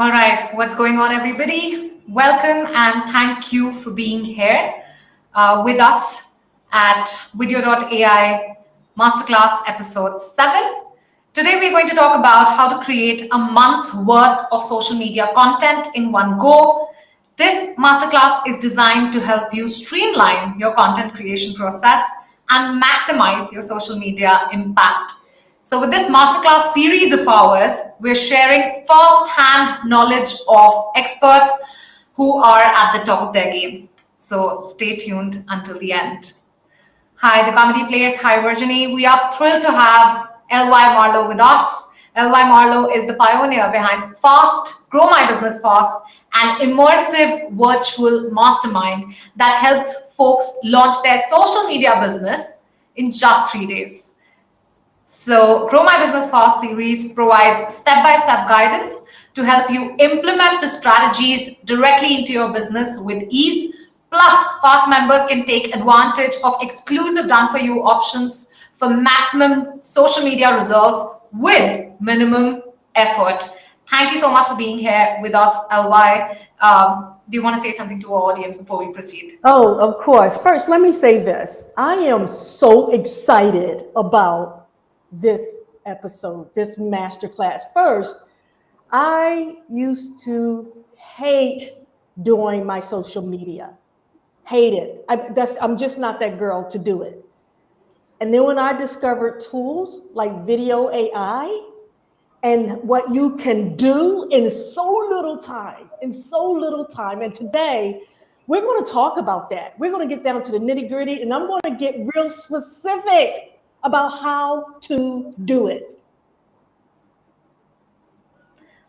All right, what's going on, everybody? Welcome and thank you for being here with us at vidyo.ai Masterclass episode 7. Today, we're going to talk about how to create a month's worth of social media content in one go. This masterclass is designed to help you streamline your content creation process and maximize your social media impact. So, with this masterclass series of ours, we're sharing first-hand knowledge of experts who are at the top of their game. So, stay tuned until the end. Hi, the comedy place. Hi, Virginie. We are thrilled to have L.Y. Marlowe with us. L.Y. Marlowe is the pioneer behind Fast, Grow My Business Fast, an immersive virtual mastermind that helps folks launch their social media business in just 3 days. So, Grow My Business Fast series provides step-by-step guidance to help you implement the strategies directly into your business with ease. Plus, Fast members can take advantage of exclusive done-for-you options for maximum social media results with minimum effort. Thank you so much for being here with us, LY. Do you want to say something to our audience before we proceed? Oh, of course. First, let me say this. I am so excited about this episode, this masterclass. First, I used to hate doing my social media. Hate it. I'm just not that girl to do it. And then when I discovered tools like video AI and what you can do in so little time, and today we're going to talk about that. We're going to get down to the nitty-gritty, and I'm going to get real specific about how to do it.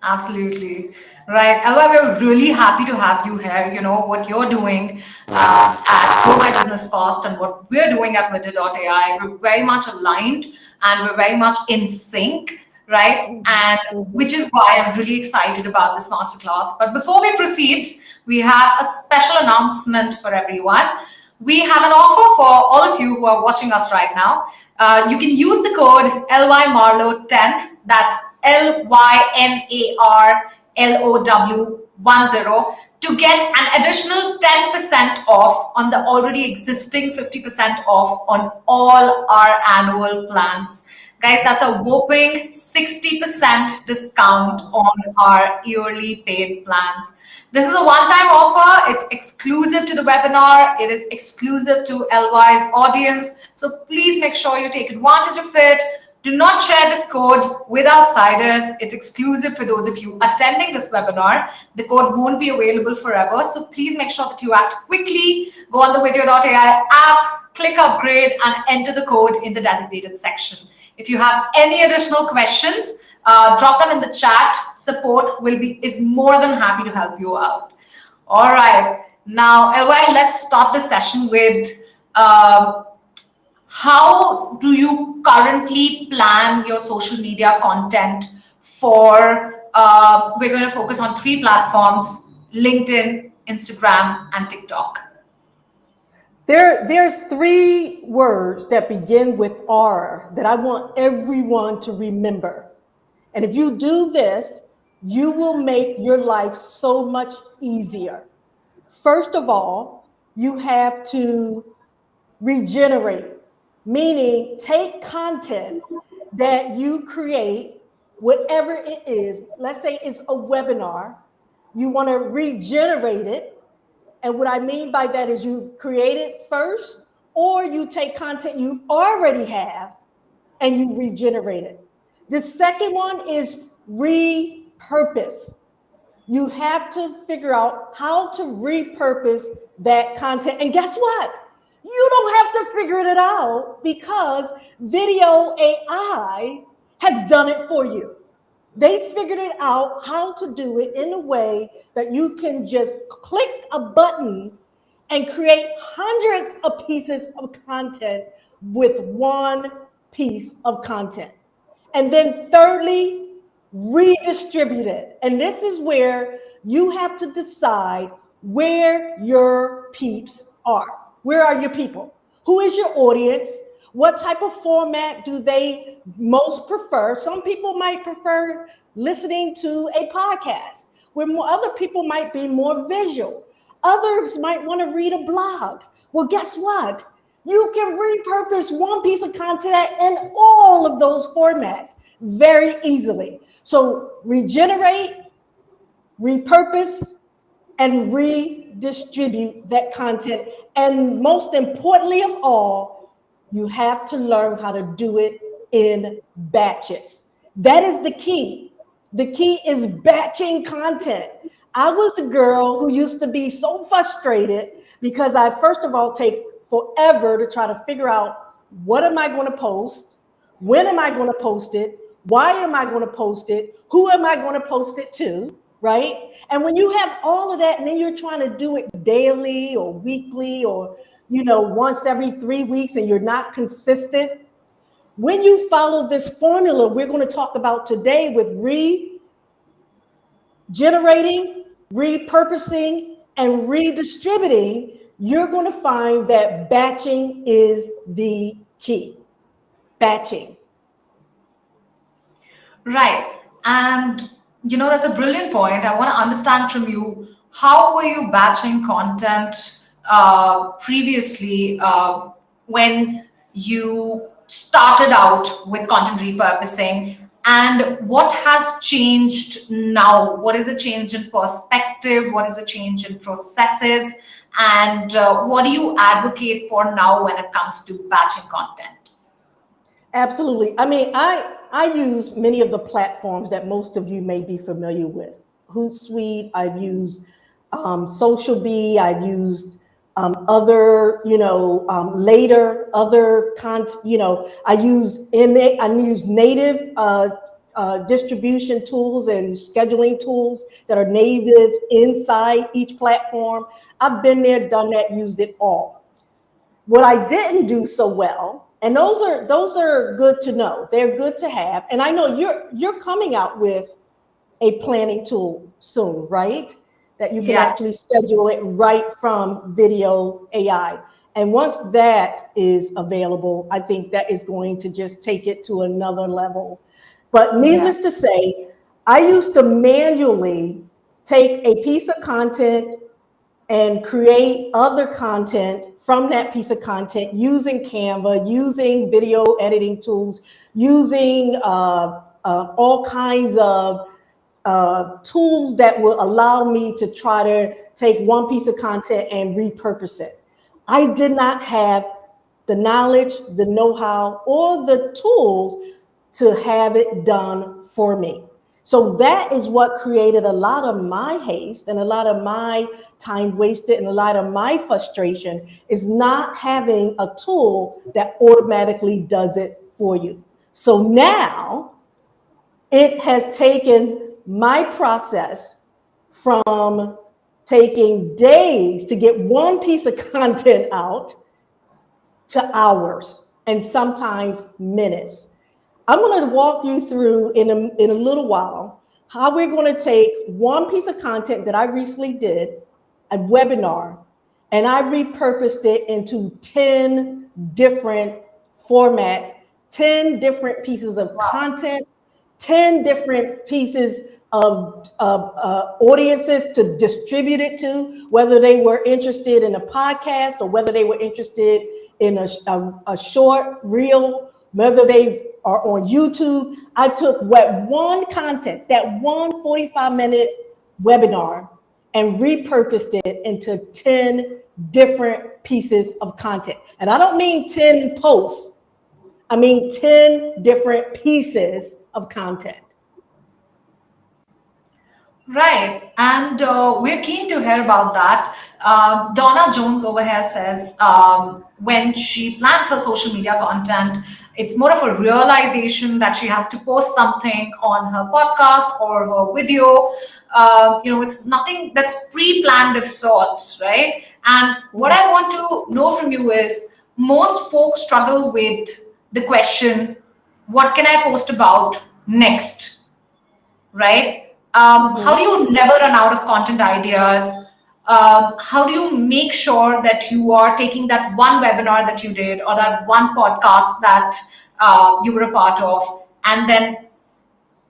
Absolutely. Right. Elva, we're really happy to have you here. You know, what you're doing at Grow My Business Fast and what we're doing at vidyo.ai, we're very much aligned and we're very much in sync, right? And which is why I'm really excited about this masterclass. But before we proceed, we have a special announcement for everyone. We have an offer for all of you who are watching us right now. You can use the code LYMarlow10, that's LYMARLOW10, to get an additional 10% off on the already existing 50% off on all our annual plans. Guys, that's a whopping 60% discount on our yearly paid plans. This is a one-time offer. It's exclusive to the webinar. It is exclusive to LY's audience. So please make sure you take advantage of it. Do not share this code with outsiders. It's exclusive for those of you attending this webinar. The code won't be available forever. So please make sure that you act quickly. Go on the vidyo.ai app, click upgrade, and enter the code in the designated section. If you have any additional questions, drop them in the chat. Support is more than happy to help you out. All right. Now, LY, let's start the session with how do you currently plan your social media content for, we're going to focus on 3 platforms, LinkedIn, Instagram, and TikTok. There's 3 words that begin with R that I want everyone to remember. And if you do this, you will make your life so much easier. First of all, you have to regenerate, meaning take content that you create, whatever it is. Let's say it's a webinar. You want to regenerate it. And what I mean by that is you create it first, or you take content you already have and you regenerate it. The second one is repurpose. You have to figure out how to repurpose that content. And guess what? You don't have to figure it out because video AI has done it for you. They figured it out how to do it in a way that you can just click a button and create hundreds of pieces of content with one piece of content. And then thirdly, redistribute it. And this is where you have to decide where your peeps are. Where are your people? Who is your audience? What type of format do they most prefer? Some people might prefer listening to a podcast. where more other people might be more visual. Others might want to read a blog. Well, guess what? You can repurpose one piece of content in all of those formats very easily. So regenerate, repurpose, and redistribute that content. And most importantly of all, you have to learn how to do it in batches. That is the key. The key is batching content. I was the girl who used to be so frustrated because I, first of all, take forever to try to figure out what am I going to post? When am I going to post it? Why am I going to post it? Who am I going to post it to? Right? And when you have all of that, and then you're trying to do it daily or weekly or, once every 3 weeks, and you're not consistent, when you follow this formula we're going to talk about today with regenerating, repurposing, and redistributing, you're going to find that batching is the key. Batching. Right. And, that's a brilliant point. I want to understand from you, how were you batching content previously when you started out with content repurposing? And what has changed now? What is the change in perspective? What is the change in processes? And what do you advocate for now when it comes to batching content? Absolutely. I mean, I use many of the platforms that most of you may be familiar with. Hootsuite, I've used Social I've used later other I use native distribution tools and scheduling tools that are native inside each platform. I've been there, done that, used it all. What I didn't do so well, and those are good to know. They're good to have. And I know you're coming out with a planning tool soon, right? That you can actually schedule it right from vidyo.ai. And once that is available, I think that is going to just take it to another level. But needless to say, I used to manually take a piece of content and create other content from that piece of content using Canva, using video editing tools, using all kinds of tools that will allow me to try to take one piece of content and repurpose it. I did not have the knowledge, the know-how, or the tools to have it done for me. So that is what created a lot of my haste and a lot of my time wasted and a lot of my frustration, is not having a tool that automatically does it for you. So now it has taken my process from taking days to get one piece of content out to hours and sometimes minutes. I'm going to walk you through in a little while how we're going to take one piece of content that I recently did, a webinar, and I repurposed it into 10 different formats, 10 different pieces of content, 10 different pieces of audiences to distribute it to, whether they were interested in a podcast or whether they were interested in a short reel, whether they are on YouTube. I took that one 45-minute webinar, and repurposed it into 10 different pieces of content. And I don't mean 10 posts, I mean 10 different pieces of content. Right, and we're keen to hear about that. Donna Jones over here says when she plans her social media content, it's more of a realization that she has to post something on her podcast or her video. It's nothing that's pre-planned of sorts, right? And what I want to know from you is, most folks struggle with the question, what can I post about next, right? How do you never run out of content ideas? How do you make sure that you are taking that one webinar that you did or that one podcast that you were a part of, and then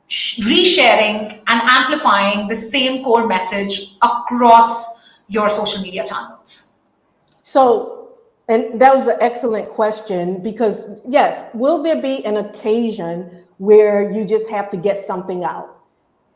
resharing and amplifying the same core message across your social media channels? So, and that was an excellent question, because yes, will there be an occasion where you just have to get something out?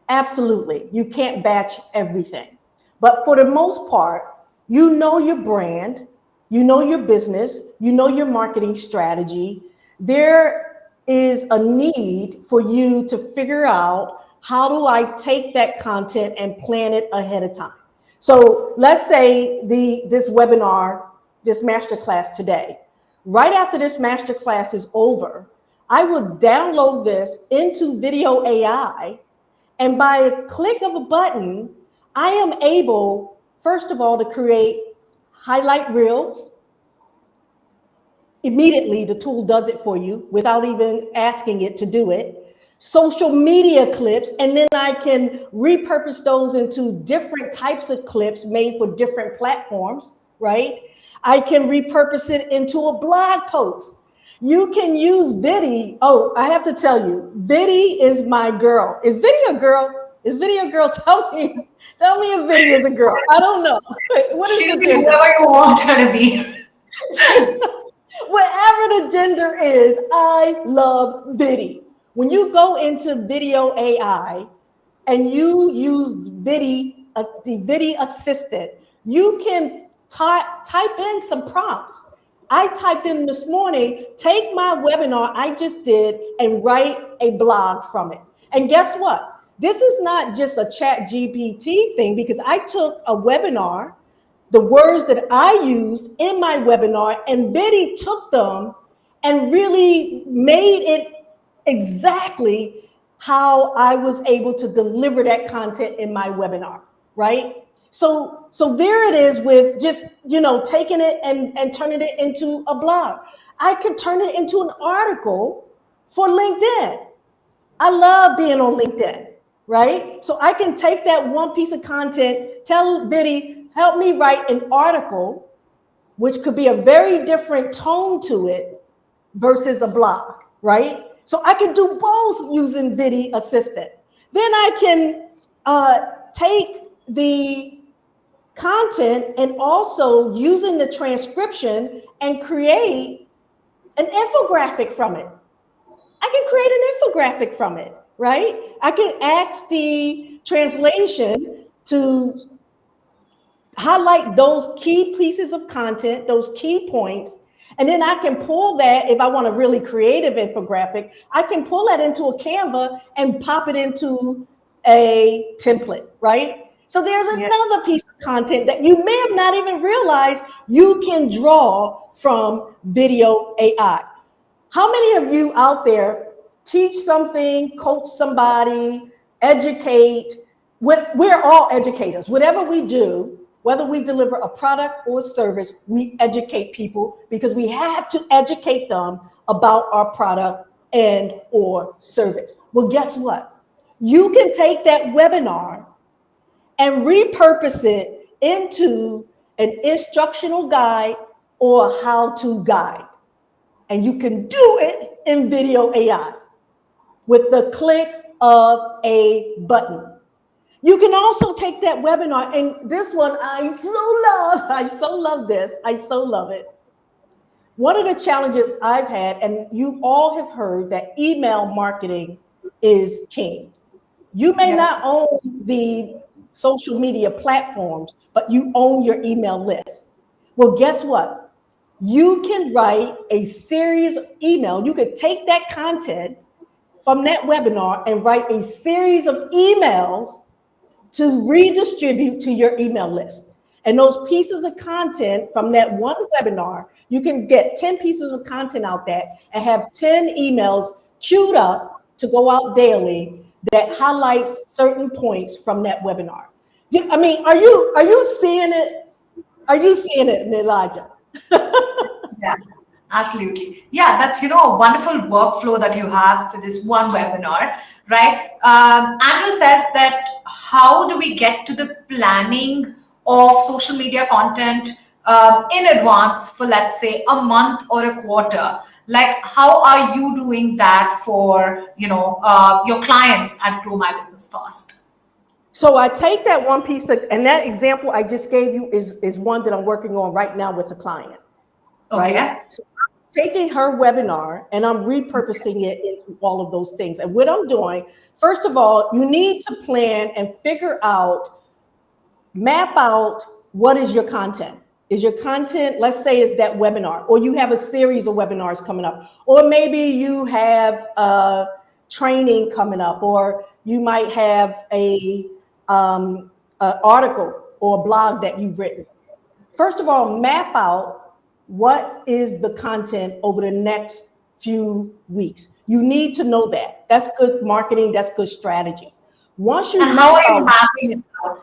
Absolutely. You can't batch everything. But for the most part, you know your brand, you know your business, you know your marketing strategy. There is a need for you to figure out, how do I take that content and plan it ahead of time? So let's say this webinar, this masterclass today. Right after this masterclass is over, I will download this into Video AI, and by a click of a button, I am able, first of all, to create highlight reels. Immediately, the tool does it for you without even asking it to do it. Social media clips, and then I can repurpose those into different types of clips made for different platforms, right? I can repurpose it into a blog post. You can use Viddy. Oh, I have to tell you, Viddy is my girl. Is Viddy a girl? Is Viddy a girl? Tell me if Viddy is a girl. I don't know. What is She'll the be gender? whoever you want her to be. Whatever the gender is, I love Viddy. When you go into Video AI and you use Viddy, the Viddy assistant, you can type in some prompts. I typed in this morning, take my webinar I just did and write a blog from it. And guess what? This is not just a chat GPT thing, because I took a webinar, the words that I used in my webinar, and Biddy took them and really made it exactly how I was able to deliver that content in my webinar, right? So there it is, with just, taking it and turning it into a blog. I could turn it into an article for LinkedIn. I love being on LinkedIn, right? So I can take that one piece of content, tell Biddy, help me write an article, which could be a very different tone to it versus a blog, right? So I can do both using Viddy Assistant. Then I can take the content and also using the transcription and create an infographic from it. I can create an infographic from it, right? I can ask the translation to highlight those key pieces of content, those key points, and then I can pull that. If I want a really creative infographic, I can pull that into a Canva and pop it into a template, right? So there's another piece of content that you may have not even realized you can draw from Video AI. How many of you out there teach something, coach somebody, educate? We're all educators. Whatever we do, whether we deliver a product or a service, we educate people, because we have to educate them about our product and or service. Well, guess what? You can take that webinar and repurpose it into an instructional guide or how-to guide. And you can do it in Video AI with the click of a button. You can also take that webinar, and this one I so love this. I so love it. One of the challenges I've had, and you all have heard, that email marketing is king. You may not own the social media platforms, but you own your email list. Well, guess what? You can write a series of email. You could take that content from that webinar and write a series of emails to redistribute to your email list. And those pieces of content from that one webinar, you can get 10 pieces of content out there and have 10 emails queued up to go out daily that highlights certain points from that webinar. I mean, are you seeing it? Are you seeing it, Elijah? Yeah, absolutely. Yeah, that's a wonderful workflow that you have for this one webinar, right? Andrew says that, how do we get to the planning of social media content in advance for, let's say, a month or a quarter? Like, how are you doing that for, your clients at Grow My Business Fast? So I take that one piece of, and that example I just gave you is one that I'm working on right now with a client, right? Okay. So I'm taking her webinar and I'm repurposing it into all of those things. And what I'm doing, first of all, you need to plan and figure out, map out what is your content. Is your content, let's say it's that webinar, or you have a series of webinars coming up, or maybe you have a training coming up, or you might have a article or a blog that you've written. First of all, map out what is the content over the next few weeks. You need to know that. That's good marketing, that's good strategy. Once you And how are map you out, mapping it out?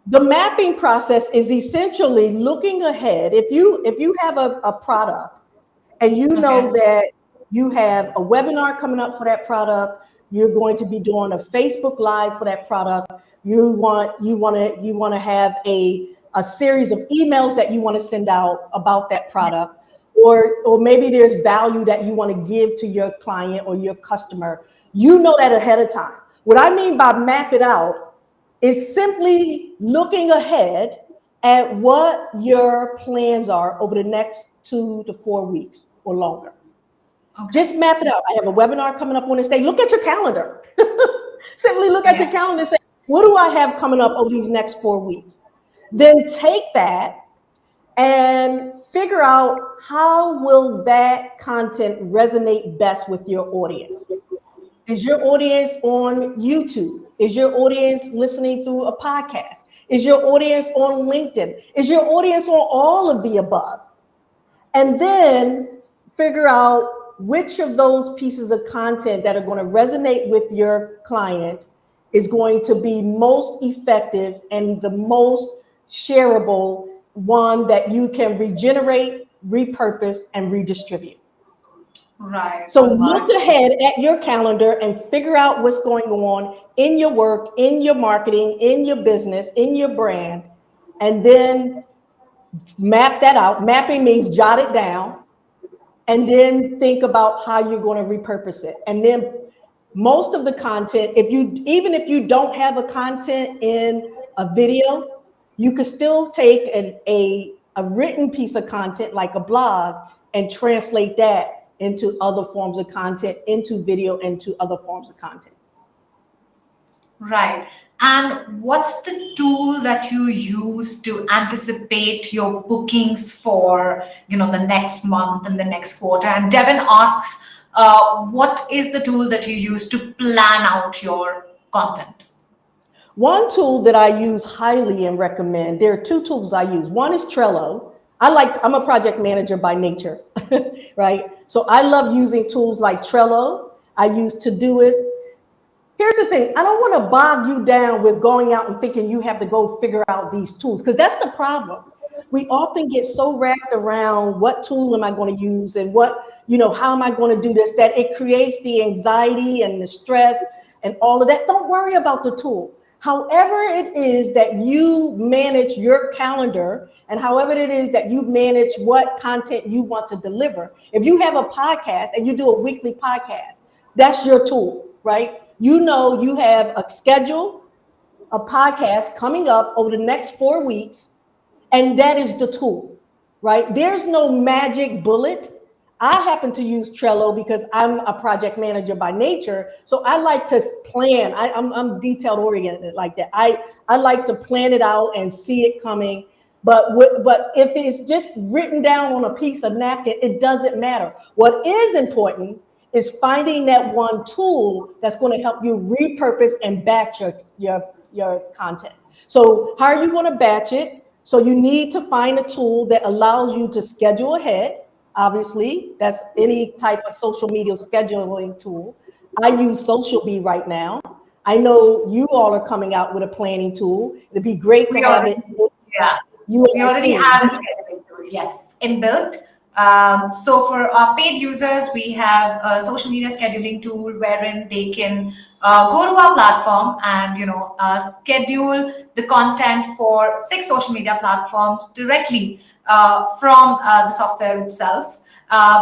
the mapping process is essentially looking ahead. If you have a product and you know Okay. that you have a webinar coming up for that product, you're going to be doing a Facebook Live for that product. You want to have a series of emails that you want to send out about that product, or maybe there's value that you want to give to your client or your customer. You know that ahead of time. What I mean by map it out is simply looking ahead at what your plans are over the next 2 to 4 weeks or longer. Okay. Just map it out. I have a webinar coming up on this day. Look at your calendar. Simply look at your Yeah. calendar and say, what do I have coming up over these next 4 weeks? Then take that and figure out how will that content resonate best with your audience. Is your audience on YouTube? Is your audience listening through a podcast? Is your audience on LinkedIn? Is your audience on all of the above? And then figure out which of those pieces of content that are going to resonate with your client is going to be most effective and the most shareable one that you can regenerate, repurpose, and redistribute. Right. So Got look it. ahead at your calendar and figure out what's going on in your work, in your marketing, in your business, in your brand, and then map that out. Mapping means jot it down and then think about how you're going to repurpose it. And then most of the content, even if you don't have a content in a video, you could still take a written piece of content like a blog and translate that into other forms of content, into video, into other forms of content. Right. And what's the tool that you use to anticipate your bookings for, the next month and the next quarter? And Devin asks, what is the tool that you use to plan out your content? One tool that I use highly and recommend, there are two tools I use. One is Trello. I'm a project manager by nature, right? So I love using tools like Trello. I use Todoist. Here's the thing, I don't want to bog you down with going out and thinking you have to go figure out these tools, because that's the problem. We often get so wrapped around what tool am I going to use and how am I going to do this, that it creates the anxiety and the stress and all of that. Don't worry about the tool. However it is that you manage your calendar and however it is that you manage what content you want to deliver. If you have a podcast and you do a weekly podcast, that's your tool, right? You have a schedule, a podcast coming up over the next 4 weeks, and that is the tool, right? There's no magic bullet. I happen to use Trello because I'm a project manager by nature. So I like to plan. I'm detail oriented like that. I like to plan it out and see it coming. But if it's just written down on a piece of napkin, it doesn't matter. What is important is finding that one tool that's going to help you repurpose and batch your content. So how are you going to batch it? So you need to find a tool that allows you to schedule ahead. Obviously, that's any type of social media scheduling tool. I use SocialBee right now. I know you all are coming out with a planning tool. It'd be great to We have already, it with yeah, you we and your already team. have a scheduling tool, yes, inbuilt. So for our paid users, we have a social media scheduling tool wherein they can go to our platform and schedule the content for 6 social media platforms directly from the software itself.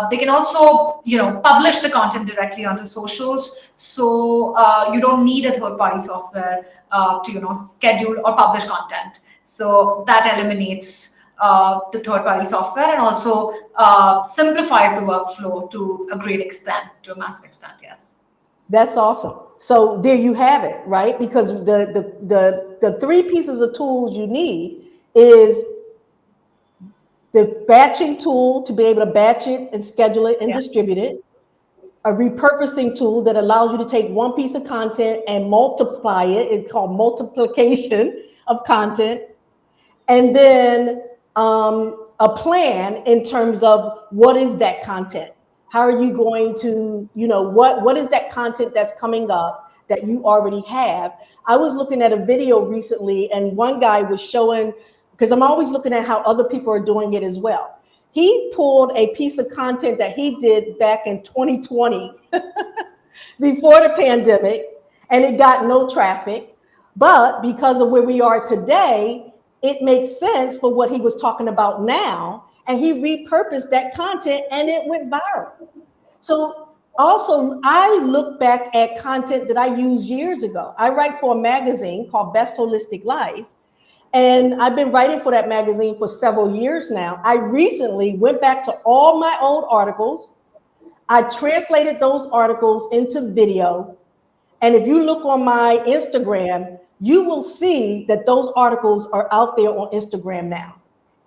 They can also, publish the content directly onto socials. So you don't need a third-party software to, schedule or publish content. So that eliminates the third-party software, and also simplifies the workflow to a great extent, to a massive extent. Yes. That's awesome. So there you have it, right? Because the three pieces of tools you need is the batching tool to be able to batch it and schedule it and distribute it, a repurposing tool that allows you to take one piece of content and multiply it. It's called multiplication of content. And then a plan in terms of what is that content? How are you going to, what is that content that's coming up that you already have? I was looking at a video recently, and one guy was showing, because I'm always looking at how other people are doing it as well. He pulled a piece of content that he did back in 2020 before the pandemic, and it got no traffic. But because of where we are today, it makes sense for what he was talking about now. And he repurposed that content and it went viral. So also, I look back at content that I used years ago. I write for a magazine called Best Holistic Life. And I've been writing for that magazine for several years now. I recently went back to all my old articles. I translated those articles into video. And if you look on my Instagram, you will see that those articles are out there on Instagram now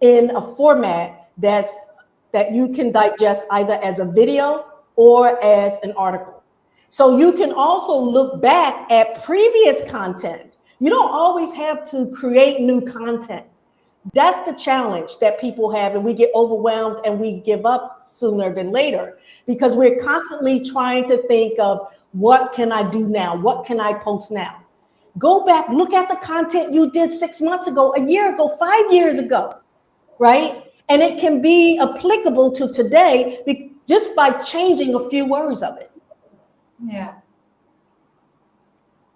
in a format that you can digest either as a video or as an article. So you can also look back at previous content. You don't always have to create new content. That's the challenge that people have, and we get overwhelmed and we give up sooner than later because we're constantly trying to think of what can I do now? What can I post now? Go back, look at the content you did 6 months ago, a year ago, 5 years ago, right? And it can be applicable to today just by changing a few words of it. Yeah.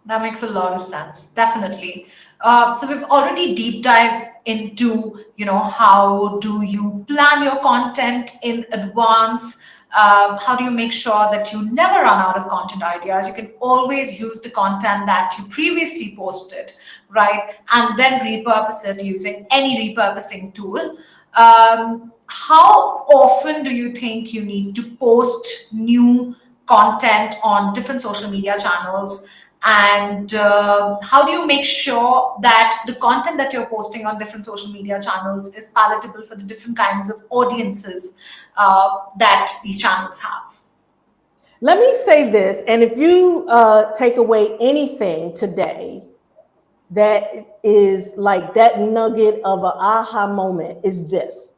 That makes a lot of sense, definitely. So we've already deep dived into, how do you plan your content in advance? How do you make sure that you never run out of content ideas? You can always use the content that you previously posted, right? And then repurpose it using any repurposing tool. How often do you think you need to post new content on different social media channels? And how do you make sure that the content that you're posting on different social media channels is palatable for the different kinds of audiences that these channels have? Let me say this, and if you take away anything today that is like that nugget of an aha moment, is this: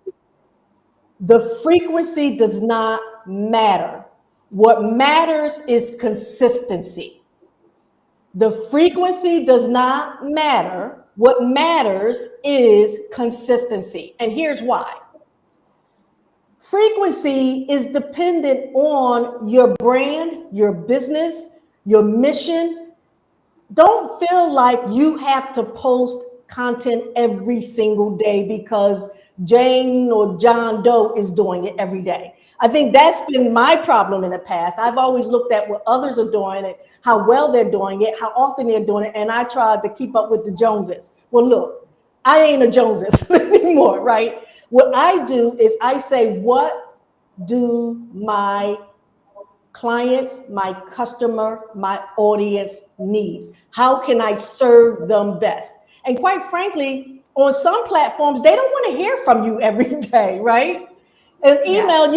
the frequency does not matter. What matters is consistency. The frequency does not matter. What matters is consistency. And here's why. Frequency is dependent on your brand, your business, your mission. Don't feel like you have to post content every single day because Jane or John Doe is doing it every day. I think that's been my problem in the past. I've always looked at what others are doing and how well they're doing it, how often they're doing it, and I tried to keep up with the Joneses. Well, look, I ain't a Joneses anymore, right? What I do is I say, what do my clients, my customer, my audience needs? How can I serve them best? And quite frankly, on some platforms, they don't want to hear from you every day, right? An email,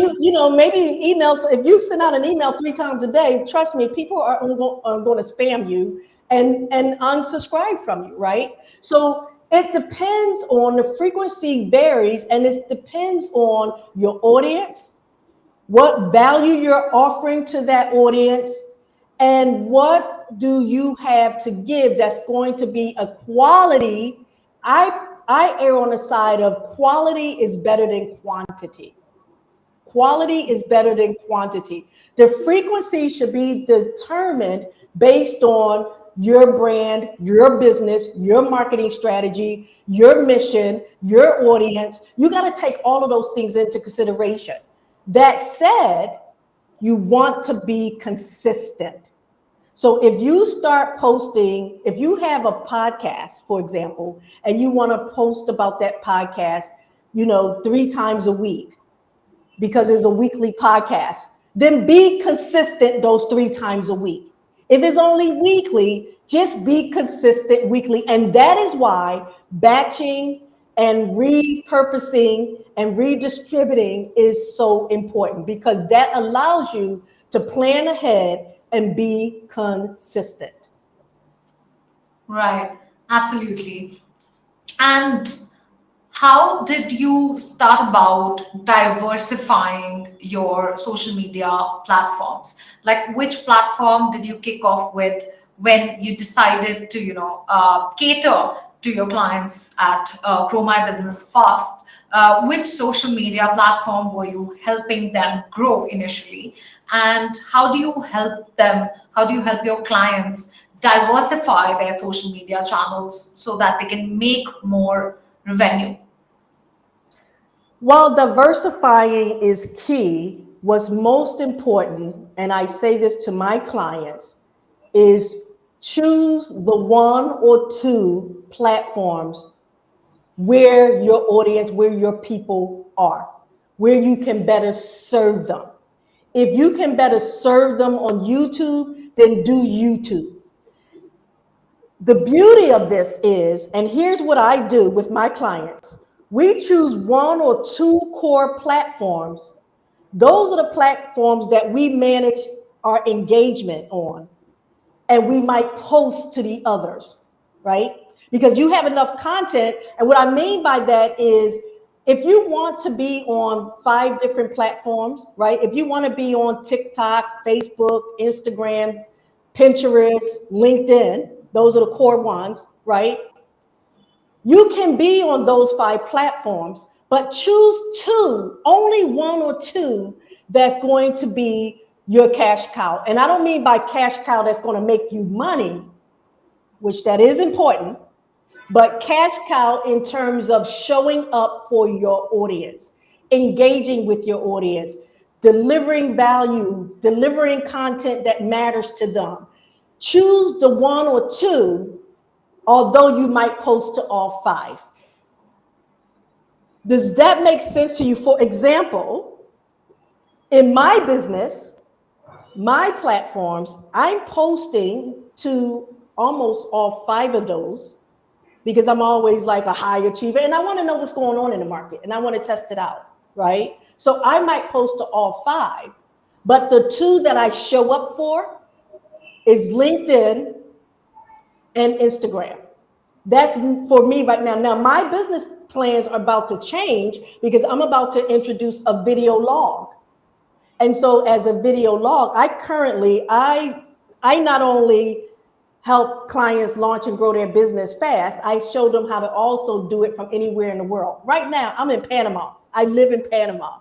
maybe emails. If you send out an email 3 times a day, trust me, people are going to spam you and unsubscribe from you, right? So it depends on the frequency varies, and it depends on your audience, what value you're offering to that audience, and what do you have to give that's going to be a quality. I err on the side of quality is better than quantity. Quality is better than quantity. The frequency should be determined based on your brand, your business, your marketing strategy, your mission, your audience. You got to take all of those things into consideration. That said, you want to be consistent. So if you start posting, if you have a podcast, for example, and you want to post about that podcast, 3 times a week, because it's a weekly podcast, then be consistent those 3 times a week. If it's only weekly, just be consistent weekly. And that is why batching and repurposing and redistributing is so important, because that allows you to plan ahead and be consistent. Right, absolutely. And how did you start about diversifying your social media platforms? Like, which platform did you kick off with when you decided to, cater to your clients at Grow My Business Fast? Which social media platform were you helping them grow initially? And how do you help them? How do you help your clients diversify their social media channels so that they can make more revenue? While diversifying is key, what's most important, and I say this to my clients, is choose the 1 or 2 platforms where your audience, where your people are, where you can better serve them. If you can better serve them on YouTube, then do YouTube. The beauty of this is, and here's what I do with my clients, we choose 1 or 2 core platforms. Those are the platforms that we manage our engagement on, and we might post to the others, right? Because you have enough content. And what I mean by that is, if you want to be on 5 different platforms, right? If you want to be on TikTok, Facebook, Instagram, Pinterest, LinkedIn, those are the core ones, right? You can be on those 5 platforms, but choose 2, only 1 or 2 that's going to be your cash cow. And I don't mean by cash cow that's going to make you money, which that is important, but cash cow in terms of showing up for your audience, engaging with your audience, delivering value, delivering content that matters to them. Choose the 1 or 2, although you might post to all 5. Does that make sense to you? For example, in my business, my platforms, I'm posting to almost all 5 of those, because I'm always like a high achiever and I want to know what's going on in the market and I want to test it out, right? So I might post to all 5, but the 2 that I show up for is LinkedIn and Instagram. That's for me right now. Now, my business plans are about to change because I'm about to introduce a video log. And so as a video log, I not only help clients launch and grow their business fast, I show them how to also do it from anywhere in the world. Right now, I'm in Panama. I live in Panama.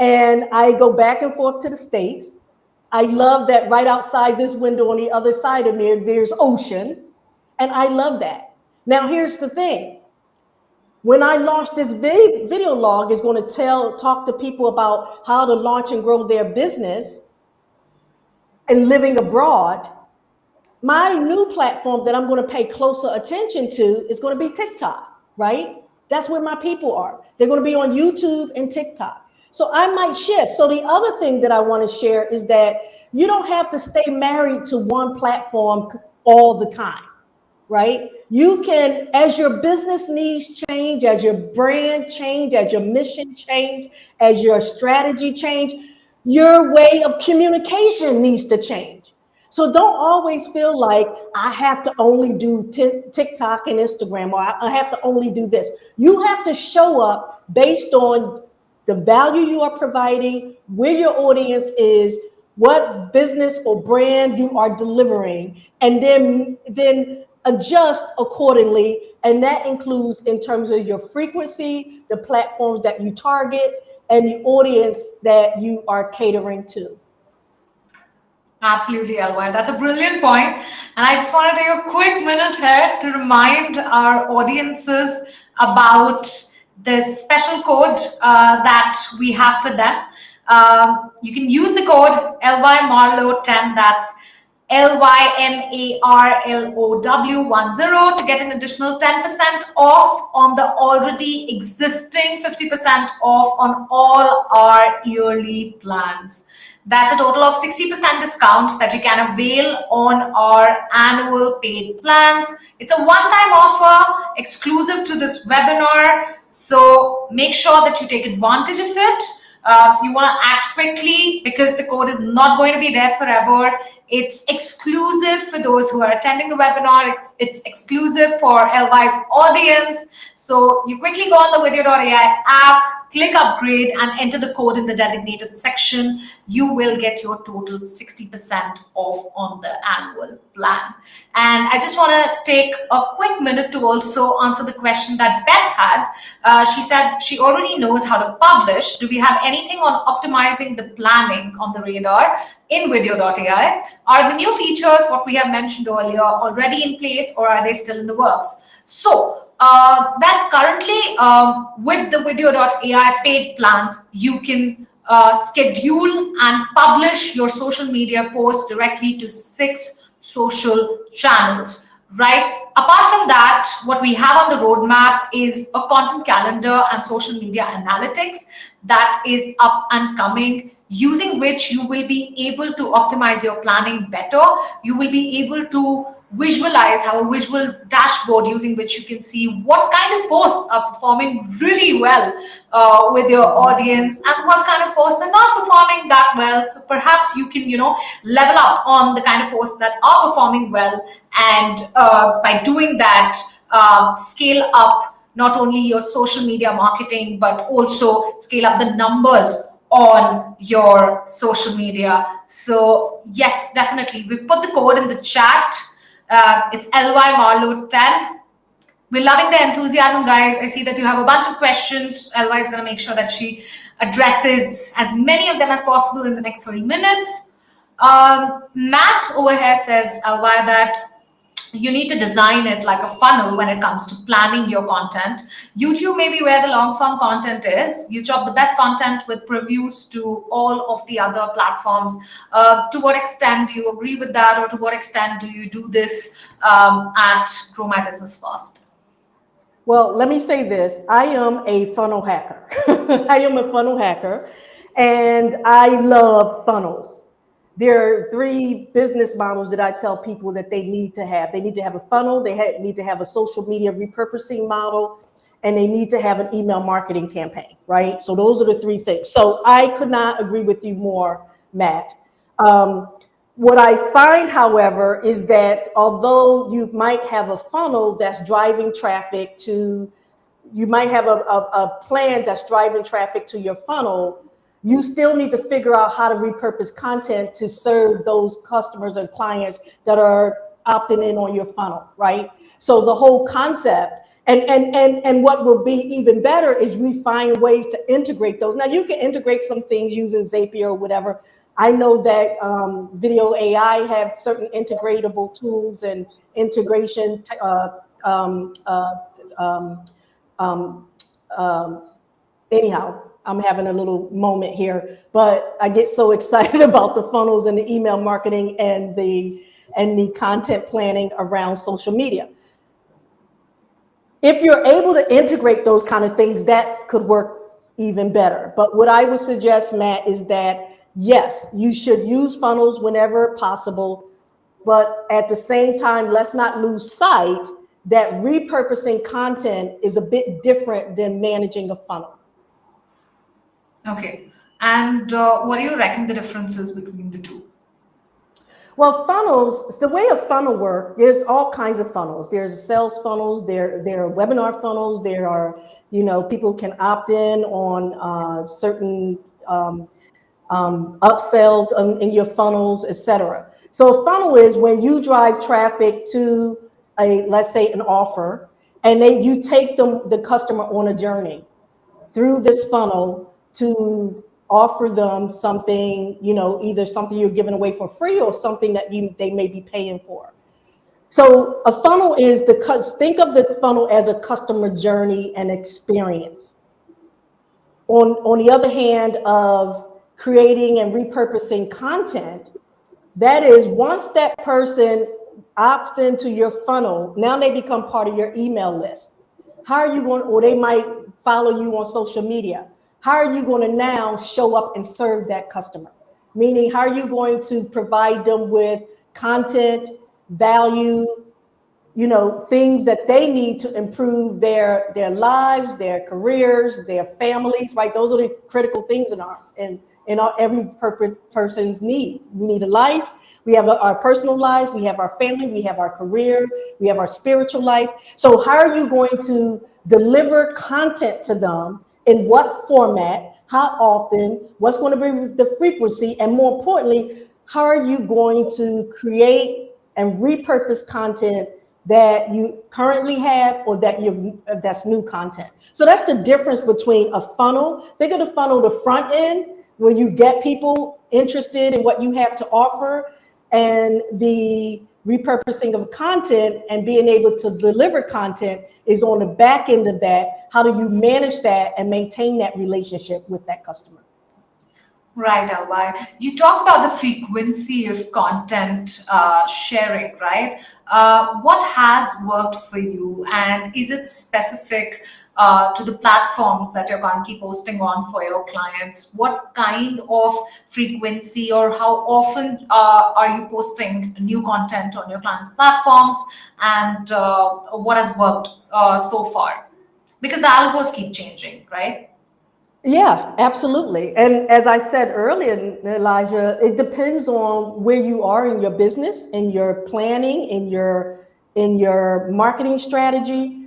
And I go back and forth to the States. I love that right outside this window on the other side of me, there's ocean. And I love that. Now, here's the thing. When I launch this video log, is going to talk to people about how to launch and grow their business and living abroad. My new platform that I'm going to pay closer attention to is going to be TikTok, right? That's where my people are. They're going to be on YouTube and TikTok. So I might shift. So the other thing that I want to share is that you don't have to stay married to one platform all the time, right? You can, as your business needs change, as your brand change, as your mission change, as your strategy change, your way of communication needs to change. So don't always feel like I have to only do TikTok and Instagram, or I have to only do this. You have to show up based on the value you are providing, where your audience is, what business or brand you are delivering, and then adjust accordingly. And that includes in terms of your frequency, the platforms that you target, and the audience that you are catering to. Absolutely, Elway. That's a brilliant point. And I just want to take a quick minute here to remind our audiences about this special code that we have for them. You can use the code LYMARLOW10, that's LYMARLOW10 to get an additional 10% off on the already existing 50% off on all our yearly plans. That's a total of 60% discount that you can avail on our annual paid plans. It's a one-time offer exclusive to this webinar, so make sure that you take advantage of it. You want to act quickly because the code is not going to be there forever. It's exclusive for those who are attending the webinar. It's exclusive for LY's audience. So you quickly go on the vidyo.ai app, click upgrade, and enter the code in the designated section. You will get your total 60% off on the annual plan. And I just want to take a quick minute to also answer the question that Beth had. She said she already knows how to publish. Do we have anything on optimizing the planning on the radar in vidyo.ai? Are the new features, what we have mentioned earlier, already in place, or are they still in the works? So, Beth, currently with the vidyo.ai paid plans, you can schedule and publish your social media posts directly to 6 social channels, right? Apart from that, what we have on the roadmap is a content calendar and social media analytics that is up and coming, using which you will be able to optimize your planning better. You will be able to visualize, have a visual dashboard using which you can see what kind of posts are performing really well with your audience and what kind of posts are not performing that well. So perhaps you can, level up on the kind of posts that are performing well, and by doing that, scale up not only your social media marketing, but also scale up the numbers on your social media. So yes, definitely. We put the code in the chat. It's LYMARLOW10. We're loving the enthusiasm, guys. I see that you have a bunch of questions. LY is going to make sure that she addresses as many of them as possible in the next 30 minutes. Matt over here says, LY, that you need to design it like a funnel when it comes to planning your content. YouTube may be where the long form content is. You chop the best content with previews to all of the other platforms. To what extent do you agree with that, or to what extent do you do this at Grow My Business First? Well, let me say this. I am a funnel hacker. I am a funnel hacker, and I love funnels. There are 3 business models that I tell people that they need to have. They need to have a funnel, need to have a social media repurposing model, and they need to have an email marketing campaign, right? So those are the 3 things. So I could not agree with you more, Matt. What I find, however, is that although you might have a funnel that's driving traffic to, you might have a plan that's driving traffic to your funnel, you still need to figure out how to repurpose content to serve those customers and clients that are opting in on your funnel, right? So the whole concept, and what will be even better is we find ways to integrate those. Now you can integrate some things using Zapier or whatever. I know that vidyo.ai have certain integratable tools and integration. Anyhow, I'm having a little moment here, but I get so excited about the funnels and the email marketing and the content planning around social media. If you're able to integrate those kind of things, that could work even better. But what I would suggest, Matt, is that yes, you should use funnels whenever possible, but at the same time, let's not lose sight that repurposing content is a bit different than managing a funnel. Okay. And what do you reckon the differences between the 2? Well, funnels, the way a funnel works, there's all kinds of funnels. There's sales funnels, there are webinar funnels, there are, people can opt in on certain upsells in your funnels, etc. So a funnel is when you drive traffic to let's say an offer, and you take the customer on a journey through this funnel to offer them something, either something you're giving away for free or something that they may be paying for. So a funnel is think of the funnel as a customer journey and experience. On the other hand of creating and repurposing content, that is, once that person opts into your funnel, now they become part of your email list. How are you going, or they might follow you on social media. How are you going to now show up and serve that customer? Meaning, how are you going to provide them with content, value, things that they need to improve their lives, their careers, their families, right? Those are the critical things in our every person's need. We need a life. We have our personal lives, we have our family, we have our career, we have our spiritual life. So how are you going to deliver content to them? In what format? How often? What's going to be the frequency? And more importantly, how are you going to create and repurpose content that you currently have, or that's new content? So that's the difference between a funnel. Think of the funnel, the front end, where you get people interested in what you have to offer, and the repurposing of content and being able to deliver content is on the back end of that. How do you manage that and maintain that relationship with that customer? Right, Alvi. You talked about the frequency of content sharing, right? What has worked for you, and is it specific to the platforms that you're currently posting on for your clients? What kind of frequency, or how often are you posting new content on your clients' platforms, and what has worked so far? Because the algos keep changing, right? Yeah, absolutely. And as I said earlier, Elijah, it depends on where you are in your business, in your planning, in your marketing strategy.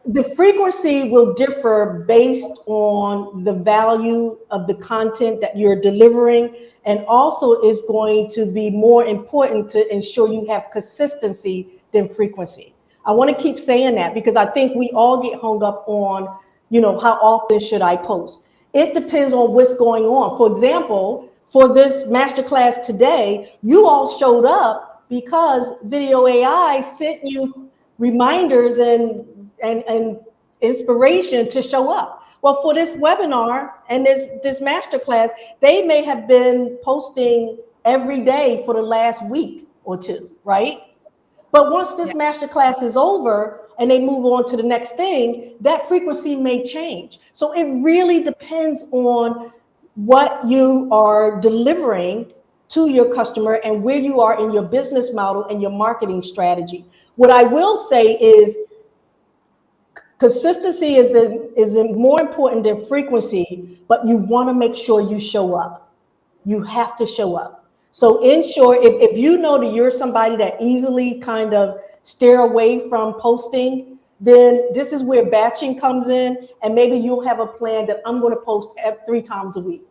The frequency will differ based on the value of the content that you're delivering, and also is going to be more important to ensure you have consistency than frequency. I want to keep saying that because I think we all get hung up on, how often should I post? It depends on what's going on. For example, for this masterclass today, you all showed up because Video AI sent you reminders and inspiration to show up. Well, for this webinar and this masterclass, they may have been posting every day for the last week or two, right? But once this masterclass is over and they move on to the next thing, that frequency may change. So it really depends on what you are delivering to your customer and where you are in your business model and your marketing strategy. What I will say is consistency is more important than frequency, but you want to make sure you show up. You have to show up. So ensure, if you know that you're somebody that easily kind of steer away from posting, then this is where batching comes in, and maybe you'll have a plan that I'm going to post 3 times a week.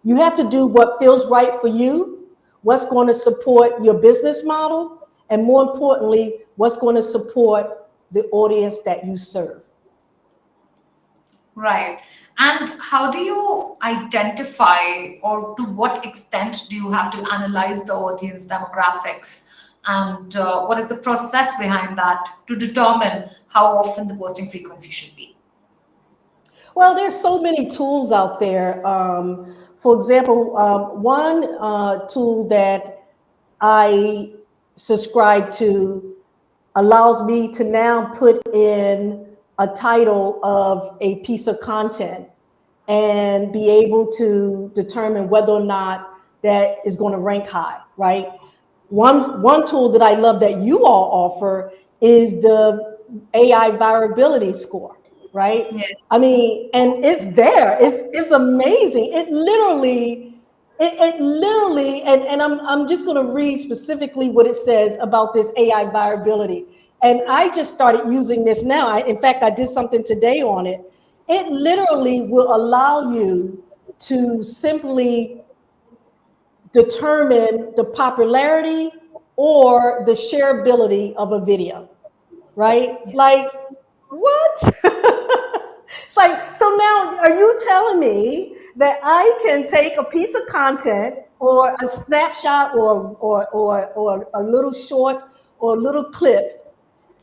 You have to do what feels right for you, what's going to support your business model, and more importantly, what's going to support the audience that you serve. Right. And how do you identify, or to what extent do you have to analyze the audience demographics? And what is the process behind that to determine how often the posting frequency should be? Well, there's so many tools out there. For example, one tool that I subscribe to allows me to now put in a title of a piece of content and be able to determine whether or not that is going to rank high, right? One tool that I love that you all offer is the AI viability score, right? Yeah. I mean, and it's there. It's amazing. It literally, and I'm just going to read specifically what it says about this AI viability. And I just started using this now. In fact, I did something today on it. It literally will allow you to simply determine the popularity or the shareability of a video, right? Like, what? It's like, so now are you telling me that I can take a piece of content or a snapshot or a little short or a little clip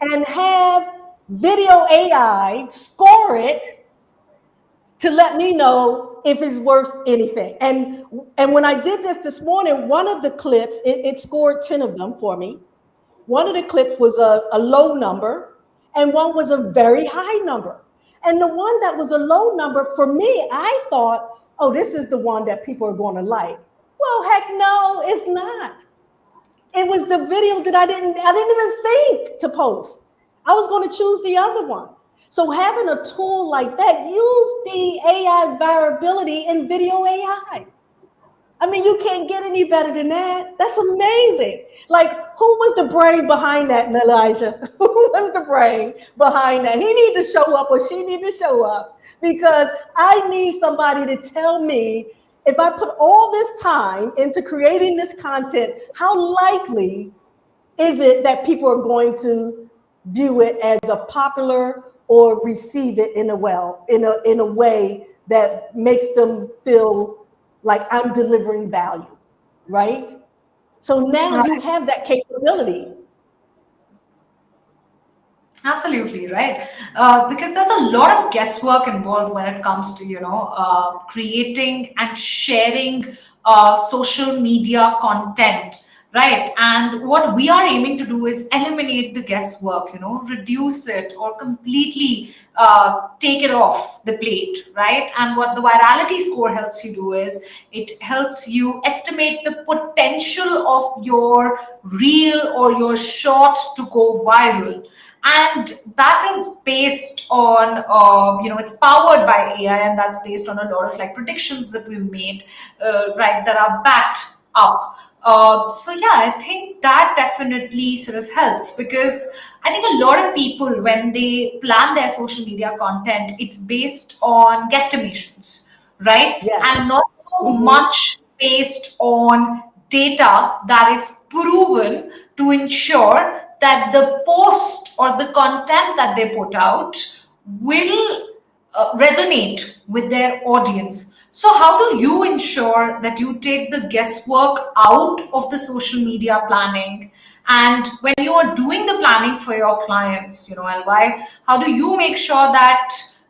and have video AI score it to let me know if it's worth anything. And when I did this morning, one of the clips, it scored 10 of them for me. One of the clips was a low number, and one was a very high number. And the one that was a low number, for me, I thought, oh, this is the one that people are going to like. Well, heck no, it's not. It was the video that I didn't even think to post. I was going to choose the other one. So having a tool like that, use the AI variability in video AI. I mean, you can't get any better than that. That's amazing. Like, who was the brain behind that, Elijah? Who was the brain behind that? He needs to show up, or she needs to show up, because I need somebody to tell me, if I put all this time into creating this content, how likely is it that people are going to view it as a popular or receive it in a way that makes them feel like I'm delivering value, right? So now you have that capability. Absolutely, right. Because there's a lot of guesswork involved when it comes to, creating and sharing social media content, right? And what we are aiming to do is eliminate the guesswork, reduce it or completely take it off the plate, right? And what the virality score helps you do is it helps you estimate the potential of your reel or your short to go viral, and that is based on it's powered by AI, and that's based on a lot of like predictions that we've made, right, that are backed up. So yeah, I think that definitely sort of helps, because I think a lot of people, when they plan their social media content, it's based on guesstimations, right, and Yes. not so much based on data that is proven to ensure that the post or the content that they put out will resonate with their audience. So, how do you ensure that you take the guesswork out of the social media planning? And when you are doing the planning for your clients, LY, how do you make sure that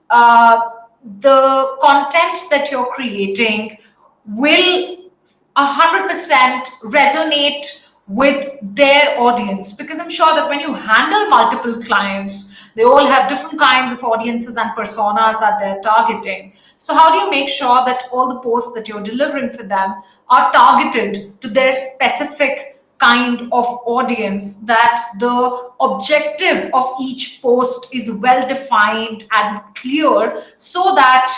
uh, the content that you're creating will 100% resonate with their audience? Because I'm sure that when you handle multiple clients, they all have different kinds of audiences and personas that they're targeting. So how do you make sure that all the posts that you're delivering for them are targeted to their specific kind of audience, that the objective of each post is well defined and clear, so that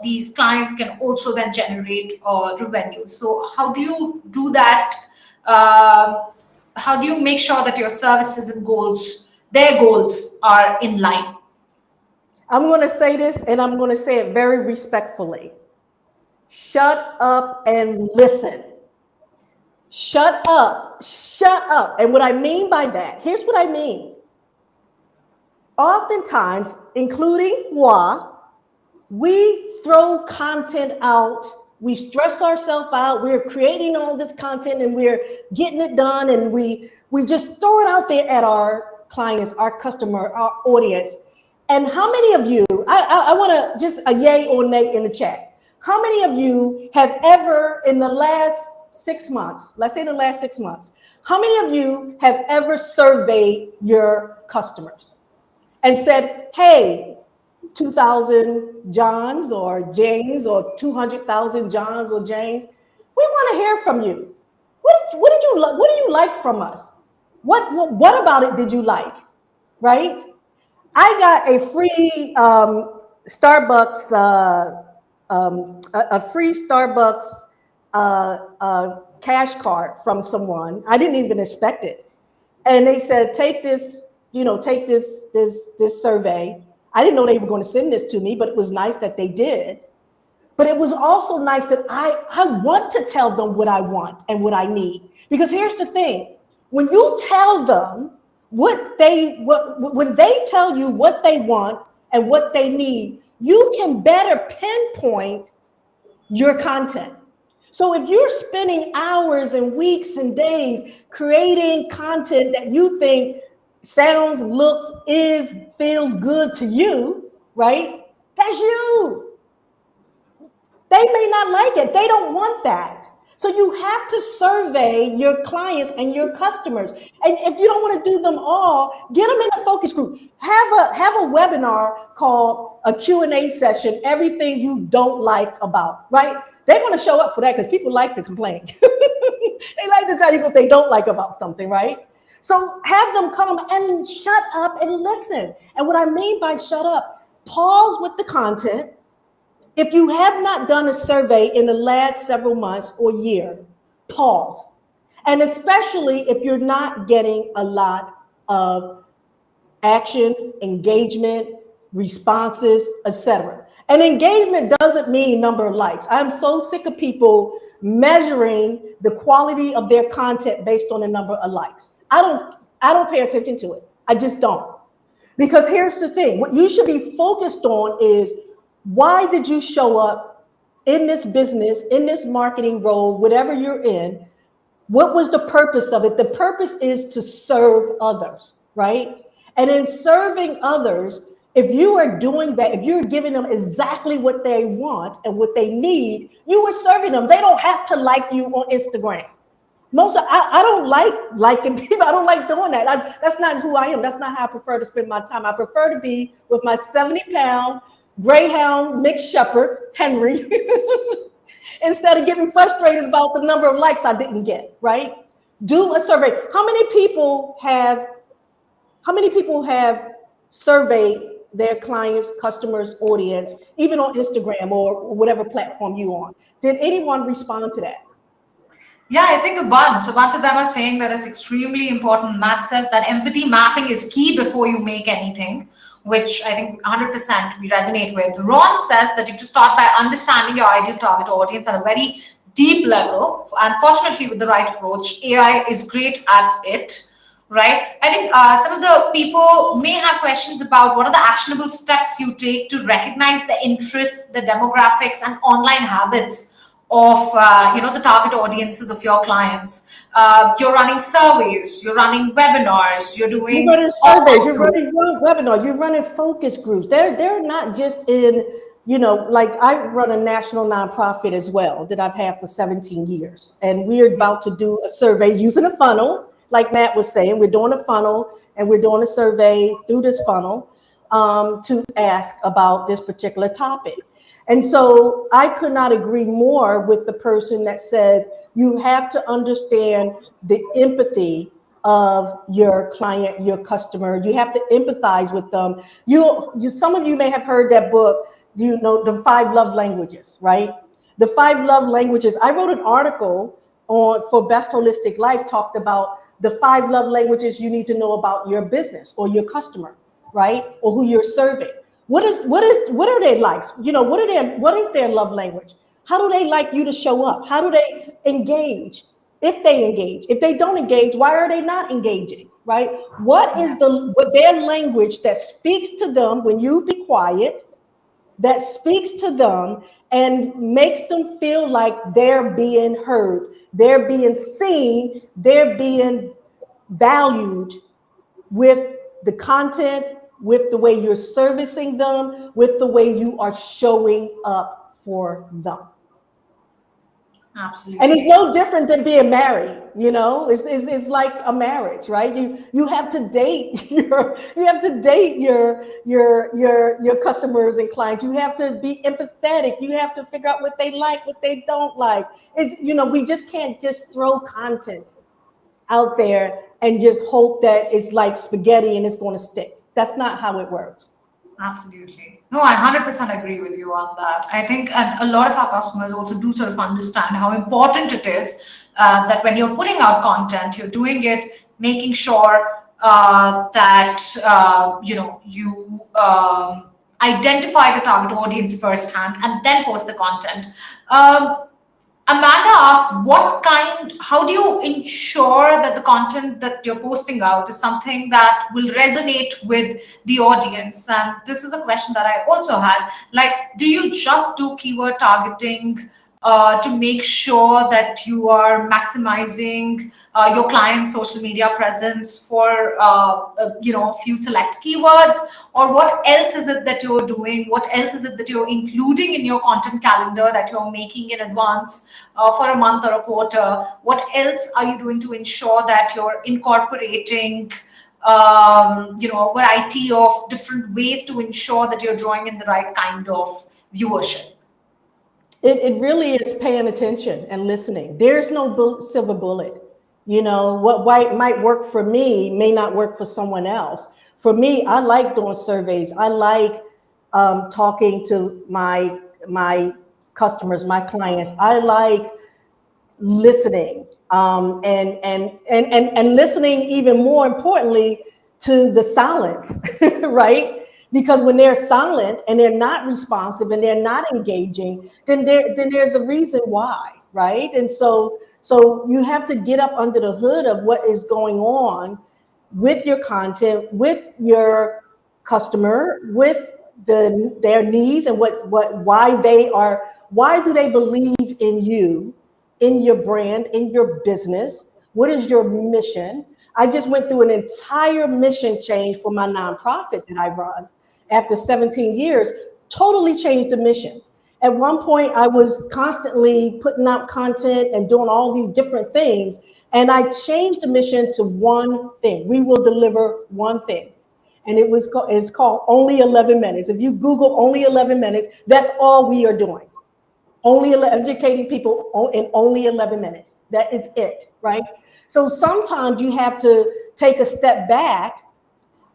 these clients can also then generate revenue? So how do you do that? uh, how do you make sure that your services and their goals are in line? I'm going to say this, and I'm going to say it very respectfully. Shut up and listen. Shut up. Shut up. And what I mean by that, here's what I mean. Oftentimes, including moi, we throw content out. We stress ourselves out. We're creating all this content and we're getting it done. And we just throw it out there at our clients, our customer, our audience. And how many of you, I want to just a yay or nay in the chat. How many of you have ever, in the last 6 months, let's say the last 6 months, how many of you have ever surveyed your customers and said, hey, 2,000 Johns or Janes, or 200,000 Johns or Janes, we want to hear from you. What do you like from us? What about it did you like, right? I got a free Starbucks, a free Starbucks cash card from someone. I didn't even expect it, and they said, take this, take this survey. I didn't know they were going to send this to me, but it was nice that they did. But it was also nice that I want to tell them what I want and what I need. Because here's the thing: when you tell them when they tell you what they want and what they need, you can better pinpoint your content. So if you're spending hours and weeks and days creating content that you think sounds, looks, feels good to you, right? That's you. They may not like it. They don't want that. So you have to survey your clients and your customers. And if you don't want to do them all, get them in a focus group. Have a webinar called a Q&A session, everything you don't like about, right? They're going to show up for that because people like to complain. They like to tell you what they don't like about something, right? So have them come and shut up and listen. And what I mean by shut up, pause with the content. If you have not done a survey in the last several months or year, pause. And especially if you're not getting a lot of action, engagement, responses, etc. And engagement doesn't mean number of likes. I'm so sick of people measuring the quality of their content based on the number of likes. I don't pay attention to it. I just don't. Because here's the thing, what you should be focused on is, why did you show up in this business, in this marketing role, whatever you're in? What was the purpose of it? The purpose is to serve others, right? And in serving others, if you are doing that, if you're giving them exactly what they want and what they need, you are serving them. They don't have to like you on Instagram. I don't like liking people. I don't like doing that. That's not who I am. That's not how I prefer to spend my time. I prefer to be with my 70-pound Greyhound mixed shepherd, Henry, instead of getting frustrated about the number of likes I didn't get, right? Do a survey. How many people have surveyed their clients, customers, audience, even on Instagram or whatever platform you on? Did anyone respond to that? Yeah, I think a bunch. A bunch of them are saying that it's extremely important. Matt says that empathy mapping is key before you make anything, which I think 100% we resonate with. Ron says that you have to start by understanding your ideal target audience at a very deep level. Unfortunately, with the right approach, AI is great at it, right? I think some of the people may have questions about what are the actionable steps you take to recognize the interests, the demographics, and online habits of the target audiences of your clients. You're running surveys, you're running webinars, you're doing running surveys, you're running webinars, you're running focus groups. They're not just in, like I run a national nonprofit as well that I've had for 17 years. And we're about to do a survey using a funnel, like Matt was saying. We're doing a funnel and we're doing a survey through this funnel to ask about this particular topic. And so I could not agree more with the person that said you have to understand the empathy of your client, your customer. You have to empathize with them. Some of you may have heard that book, the 5 love languages, right? The 5 love languages. I wrote an article for Best Holistic Life, talked about the 5 love languages you need to know about your business or your customer, right? Or who you're serving. What are their likes? What is their love language? How do they like you to show up? How do they engage? If they engage, if they don't engage, why are they not engaging? Right? What is their language that speaks to them when you be quiet, that speaks to them and makes them feel like they're being heard, they're being seen, they're being valued with the content, with the way you're servicing them, with the way you are showing up for them. Absolutely. And it's no different than being married, it's like a marriage, right? You have to date your customers and clients. You have to be empathetic. You have to figure out what they like, what they don't like. We just can't just throw content out there and just hope that it's like spaghetti and it's going to stick. That's not how it works. Absolutely. No, I 100% agree with you on that. I think a lot of our customers also do sort of understand how important it is that when you're putting out content, you're doing it, making sure that, you identify the target audience firsthand and then post the content. Amanda asked, how do you ensure that the content that you're posting out is something that will resonate with the audience? And this is a question that I also had. Like, do you just do keyword targeting to make sure that you are maximizing your client's social media presence for a few select keywords? Or what else is it that you're doing? What else is it that you're including in your content calendar that you're making in advance for a month or a quarter? What else are you doing to ensure that you're incorporating a variety of different ways to ensure that you're drawing in the right kind of viewership? It really is paying attention and listening. There's no silver bullet. What might work for me may not work for someone else. For me, I like doing surveys. I like talking to my customers, my clients. I like listening, and listening, even more importantly, to the silence, right? Because when they're silent and they're not responsive and they're not engaging, then there's a reason why, right? And so you have to get up under the hood of what is going on with your content, with your customer, with their needs, and why do they believe in you, in your brand, in your business? What is your mission? I just went through an entire mission change for my nonprofit that I run after 17 years, totally changed the mission. At one point, I was constantly putting out content and doing all these different things. And I changed the mission to one thing. We will deliver one thing. And it's called Only 11 Minutes. If you Google Only 11 Minutes, that's all we are doing. Educating people in only 11 minutes. That is it, right? So sometimes you have to take a step back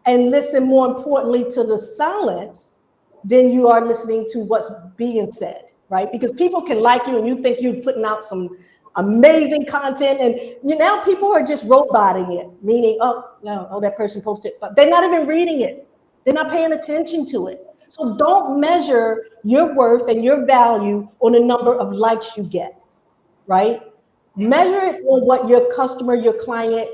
and listen, more importantly, to the silence than you are listening to what's being said, right? Because people can like you and you think you're putting out some amazing content, and now people are just roboting it, meaning, that person posted, but they're not even reading it. They're not paying attention to it. So don't measure your worth and your value on the number of likes you get, right? Measure it on what your customer, your client,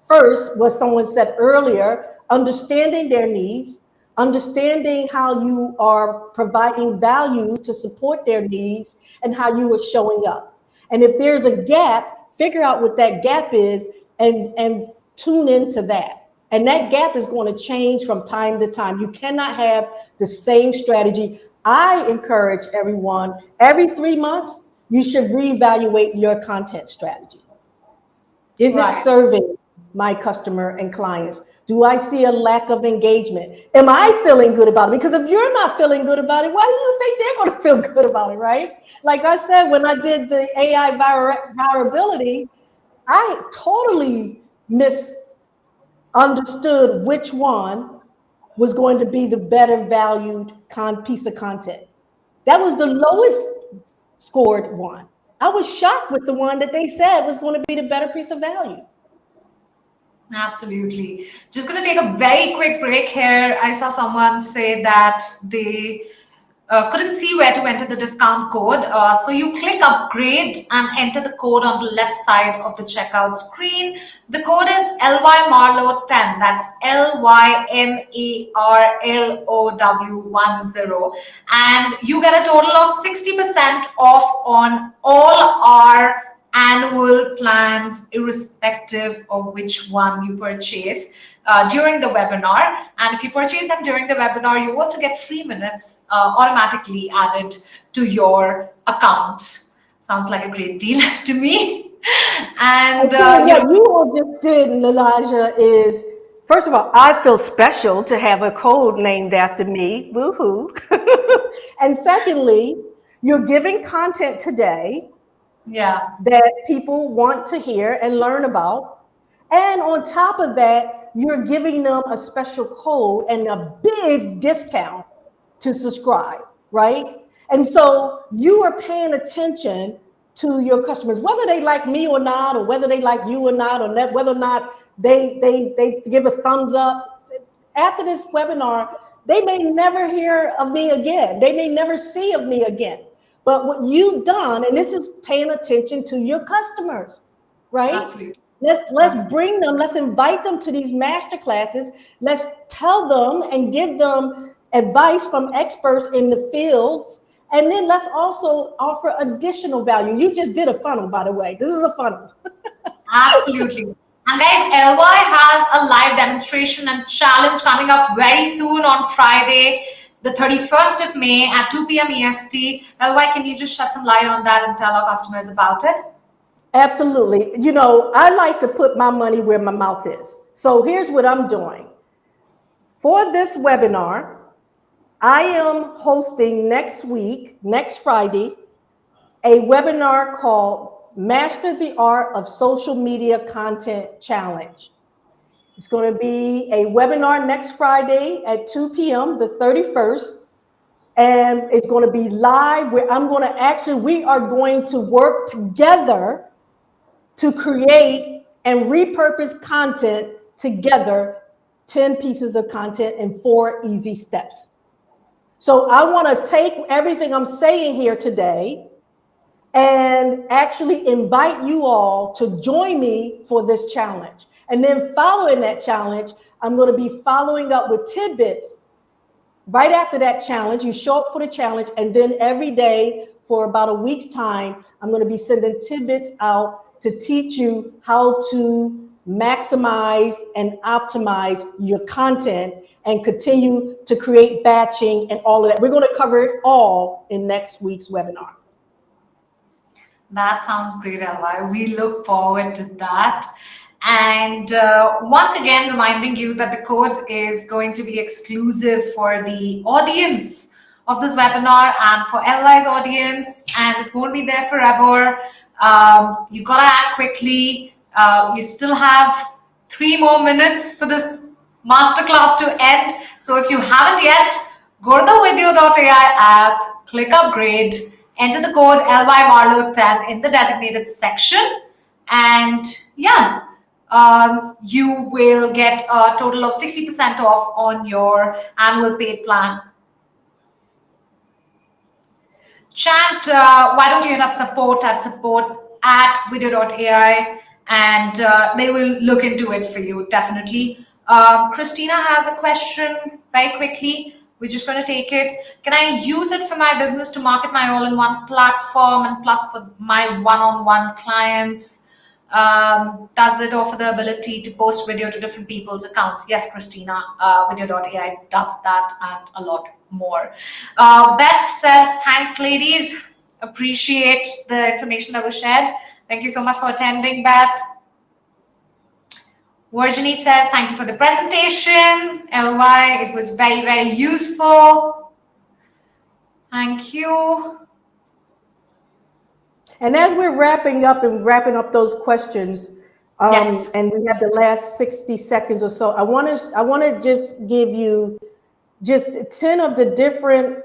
first, what someone said earlier, understanding their needs, understanding how you are providing value to support their needs, and how you are showing up. And if there's a gap, figure out what that gap is and tune into that. And that gap is going to change from time to time. You cannot have the same strategy. I encourage everyone, every 3 months, you should reevaluate your content strategy. Is it serving my customer and clients? Do I see a lack of engagement? Am I feeling good about it? Because if you're not feeling good about it, why do you think they're going to feel good about it, right? Like I said, when I did the AI virability, I totally misunderstood which one was going to be the better valued piece of content. That was the lowest scored one. I was shocked with the one that they said was going to be the better piece of value. Absolutely. Just going to take a very quick break here. I saw someone say that they couldn't see where to enter the discount code. So you click upgrade and enter the code on the left side of the checkout screen. The code is LYMARLOW10. That's LYMARLOW10. And you get a total of 60% off on all our annual plans, irrespective of which one you purchase during the webinar. And if you purchase them during the webinar, you also get free minutes automatically added to your account. Sounds like a great deal to me. And what you all just did, Elijah, is, first of all, I feel special to have a code named after me. Woohoo. And secondly, you're giving content today that people want to hear and learn about. And on top of that, you're giving them a special code and a big discount to subscribe, right? And so you are paying attention to your customers, whether they like me or not, or whether they like you or not, or whether or not they give a thumbs up. After this webinar, they may never hear of me again. They may never see of me again. But what you've done, and this is paying attention to your customers, right? Absolutely. Let's bring them, let's invite them to these master classes. Let's tell them and give them advice from experts in the fields, And then let's also offer additional value. You just did a funnel, by the way. This is a funnel. Absolutely. And guys, LY has a live demonstration and challenge coming up very soon on Friday, the 31st of May at 2 p.m. EST. LY, can you just shed some light on that and tell our customers about it? Absolutely. You know, I like to put my money where my mouth is. So here's what I'm doing. For this webinar, I am hosting next week, next Friday, a webinar called Master the Art of Social Media Content Challenge. It's going to be a webinar next Friday at 2 p.m., the 31st. And it's going to be live where we are going to work together to create and repurpose content together, 10 pieces of content in 4 easy steps. So I want to take everything I'm saying here today and actually invite you all to join me for this challenge. And then following that challenge, I'm going to be following up with tidbits. Right after that challenge, you show up for the challenge, and then every day for about a week's time, I'm going to be sending tidbits out to teach you how to maximize and optimize your content and continue to create batching and all of that. We're going to cover it all in next week's webinar. That sounds great, LY. We look forward to that. And once again, reminding you that the code is going to be exclusive for the audience of this webinar and for LY's audience, and it won't be there forever. You got to act quickly. You still have 3 more minutes for this masterclass to end. So if you haven't yet, go to the vidyo.ai app, click upgrade, enter the code LYMarlowe10 in the designated section, and yeah, you will get a total of 60% off on your annual paid plan. Chant, why don't you hit up support at vidyo.ai, and they will look into it for you, definitely. Christina has a question very quickly. We're just going to take it. Can I use it for my business to market my all-in-one platform and plus for my one-on-one clients? Does it offer the ability to post video to different people's accounts? Yes, Christina, vidyo.ai does that and a lot more. Beth says, thanks, ladies. Appreciate the information that was shared. Thank you so much for attending, Beth. Virginie says, thank you for the presentation. LY, it was very, very useful. Thank you. And as we're wrapping up those questions, yes. And we have the last 60 seconds or so, I want to just give you just 10 of the different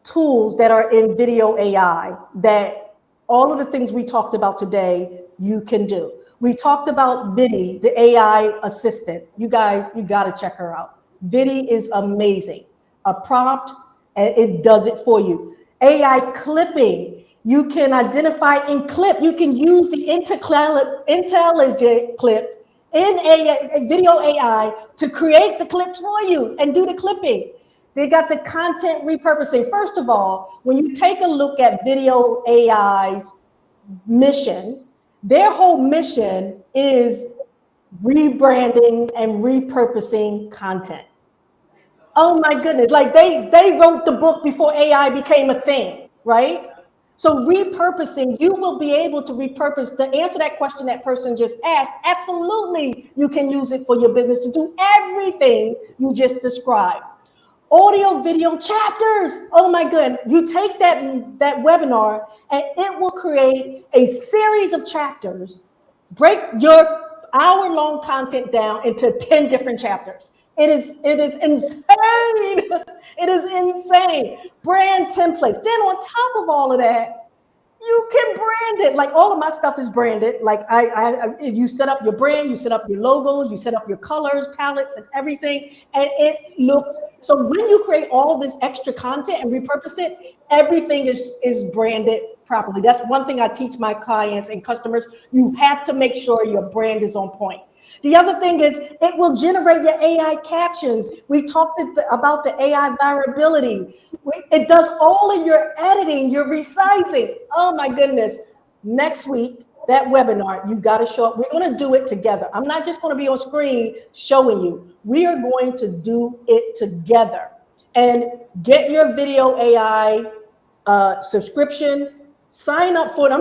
tools that are in Vidyo AI that all of the things we talked about today, you can do. We talked about Vidi, the AI assistant. You guys, you got to check her out. Vidi is amazing. A prompt, and it does it for you. AI clipping. You can identify and clip. You can use the intelligent clip in Vidyo AI to create the clips for you and do the clipping. They got the content repurposing. First of all, when you take a look at Vidyo AI's mission, their whole mission is rebranding and repurposing content. Oh my goodness, like they wrote the book before AI became a thing, right? So repurposing, you will be able to repurpose to answer that question that person just asked. Absolutely, you can use it for your business to do everything you just described. Audio video chapters. Oh my goodness. You take that webinar and it will create a series of chapters. Break your hour-long content down into 10 different chapters. It is insane. It is insane. Brand templates. Then on top of all of that, you can brand it. Like all of my stuff is branded. Like you set up your brand, you set up your logos, you set up your colors, palettes, and everything. And it looks, so when you create all this extra content and repurpose it, everything is branded properly. That's one thing I teach my clients and customers. You have to make sure your brand is on point. The other thing is it will generate your AI captions. We talked about the AI variability. It does all of your editing, your resizing. Oh my goodness. Next week, that webinar, you got to show up. We're going to do it together. I'm not just going to be on screen showing you. We are going to do it together. And get your video AI subscription. Sign up for it.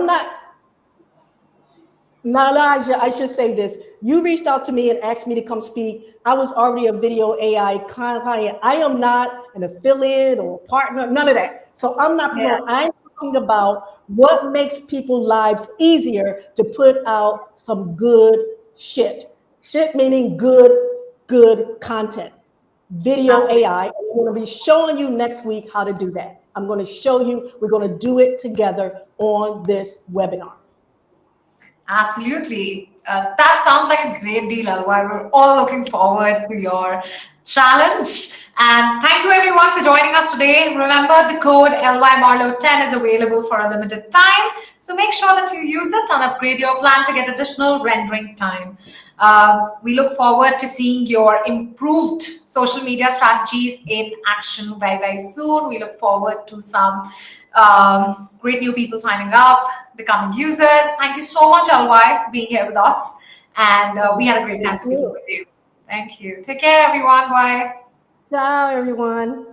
Nalaja, I should say this. You reached out to me and asked me to come speak. I was already a video AI client. I am not an affiliate or partner, none of that. So I'm not, I'm talking about what makes people's lives easier to put out some good shit. Shit meaning good content. Video Absolutely. AI. I'm going to be showing you next week how to do that. I'm going to show you, we're going to do it together on this webinar. Absolutely. That sounds like a great deal, Alva. We're all looking forward to your challenge. And thank you everyone for joining us today. Remember, the code LYMarlow10 is available for a limited time. So make sure that you use it and upgrade your plan to get additional rendering time. We look forward to seeing your improved social media strategies in action very, very soon. We look forward to some great new people signing up, becoming users. Thank you so much, Alvi, for being here with us. And we had a great time speaking with you. Thank you. Take care, everyone. Bye. Ciao, everyone.